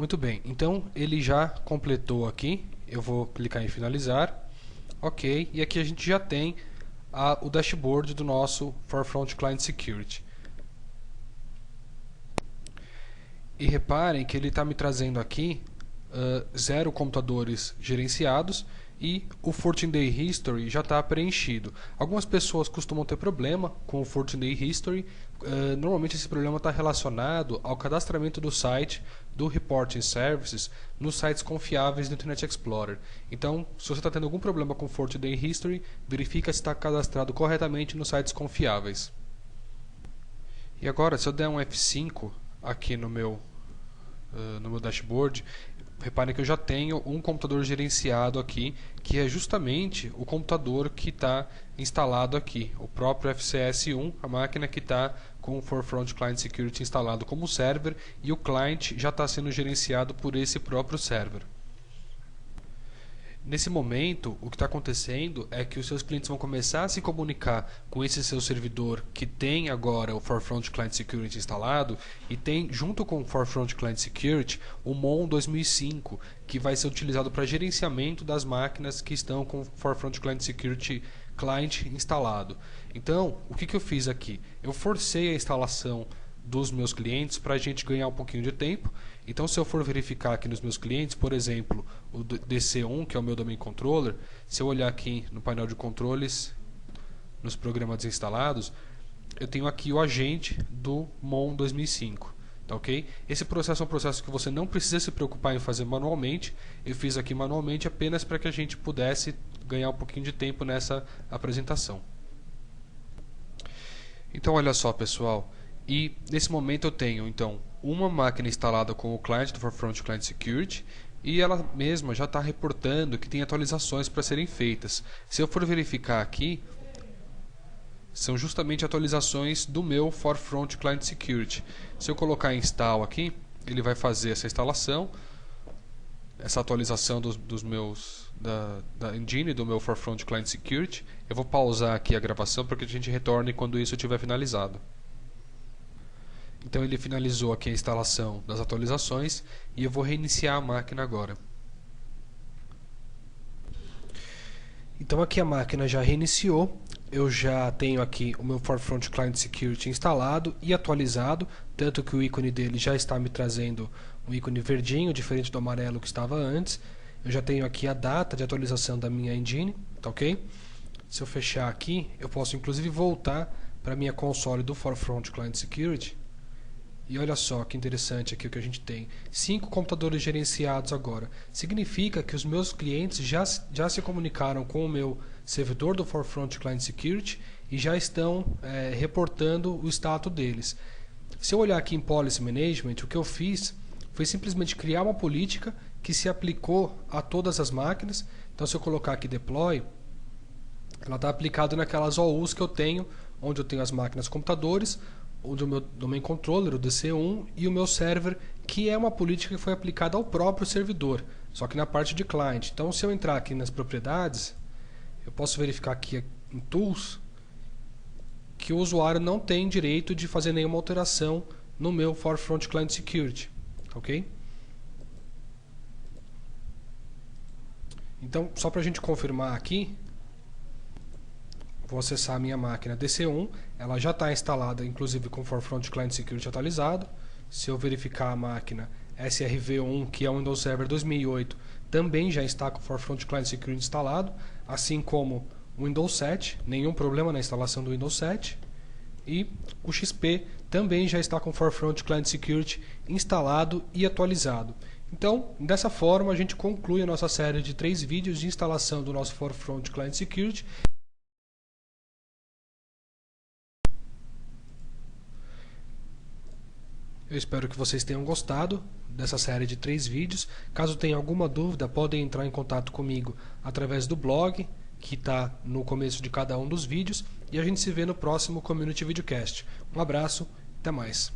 Muito bem, então ele já completou aqui. Eu vou clicar em finalizar. Ok, e aqui a gente já tem o dashboard do nosso Forefront Client Security. E reparem que ele está me trazendo aqui 0 computadores gerenciados e o 14-day history já está preenchido. Algumas pessoas costumam ter problema com o 14-day history. Normalmente esse problema está relacionado ao cadastramento do site do Reporting Services nos sites confiáveis do Internet Explorer. Então, se você está tendo algum problema com o 14-day history, verifica se está cadastrado corretamente nos sites confiáveis. E agora, se eu der um F5 aqui no meu dashboard, reparem que eu já tenho um computador gerenciado aqui, que é justamente o computador que está instalado aqui, o próprio FCS1, a máquina que está com o Forefront Client Security instalado como server, e o client já está sendo gerenciado por esse próprio server. Nesse momento, o que está acontecendo é que os seus clientes vão começar a se comunicar com esse seu servidor que tem agora o Forefront Client Security instalado e tem, junto com o Forefront Client Security, o Mon 2005, que vai ser utilizado para gerenciamento das máquinas que estão com o Forefront Client Security Client instalado. Então, o que eu fiz aqui? Eu forcei a instalação dos meus clientes para a gente ganhar um pouquinho de tempo. Então, se eu for verificar aqui nos meus clientes, por exemplo, o DC1, que é o meu Domain Controller, se eu olhar aqui no painel de controles, nos programas instalados, eu tenho aqui o agente do Mon 2005. Tá, ok? Esse processo é um processo que você não precisa se preocupar em fazer manualmente. Eu fiz aqui manualmente apenas para que a gente pudesse ganhar um pouquinho de tempo nessa apresentação. Então, olha só, pessoal. E nesse momento eu tenho então uma máquina instalada com o client do Forefront Client Security e ela mesma já está reportando que tem atualizações para serem feitas. Se eu for verificar aqui, são justamente atualizações do meu Forefront Client Security. Se eu colocar install aqui, ele vai fazer essa instalação, essa atualização da engine do meu Forefront Client Security. Eu vou pausar aqui a gravação para que a gente retorne quando isso estiver finalizado. Então ele finalizou aqui a instalação das atualizações e eu vou reiniciar a máquina agora. Então aqui a máquina já reiniciou, eu já tenho aqui o meu Forefront Client Security instalado e atualizado, tanto que o ícone dele já está me trazendo um ícone verdinho, diferente do amarelo que estava antes. Eu já tenho aqui a data de atualização da minha engine, tá ok? Se eu fechar aqui, eu posso inclusive voltar para a minha console do Forefront Client Security. E olha só que interessante aqui o que a gente tem. 5 computadores gerenciados agora. Significa que os meus clientes já se comunicaram com o meu servidor do Forefront Client Security e já estão reportando o status deles. Se eu olhar aqui em Policy Management, o que eu fiz foi simplesmente criar uma política que se aplicou a todas as máquinas. Então, se eu colocar aqui Deploy, ela está aplicada naquelas OUs que eu tenho, onde eu tenho as máquinas computadores, onde o meu Domain Controller, o DC1, e o meu server, que é uma política que foi aplicada ao próprio servidor, só que na parte de client. Então, se eu entrar aqui nas propriedades, eu posso verificar aqui em Tools que o usuário não tem direito de fazer nenhuma alteração no meu Forefront Client Security. Ok? Então, só para a gente confirmar aqui, vou acessar a minha máquina DC1, ela já está instalada, inclusive com o Forefront Client Security atualizado. Se eu verificar a máquina SRV1, que é o Windows Server 2008, também já está com o Forefront Client Security instalado, assim como o Windows 7, nenhum problema na instalação do Windows 7. E o XP também já está com o Forefront Client Security instalado e atualizado. Então, dessa forma, a gente conclui a nossa série de 3 vídeos de instalação do nosso Forefront Client Security. Eu espero que vocês tenham gostado dessa série de 3 vídeos. Caso tenha alguma dúvida, podem entrar em contato comigo através do blog, que está no começo de cada um dos vídeos. E a gente se vê no próximo Community Videocast. Um abraço, até mais.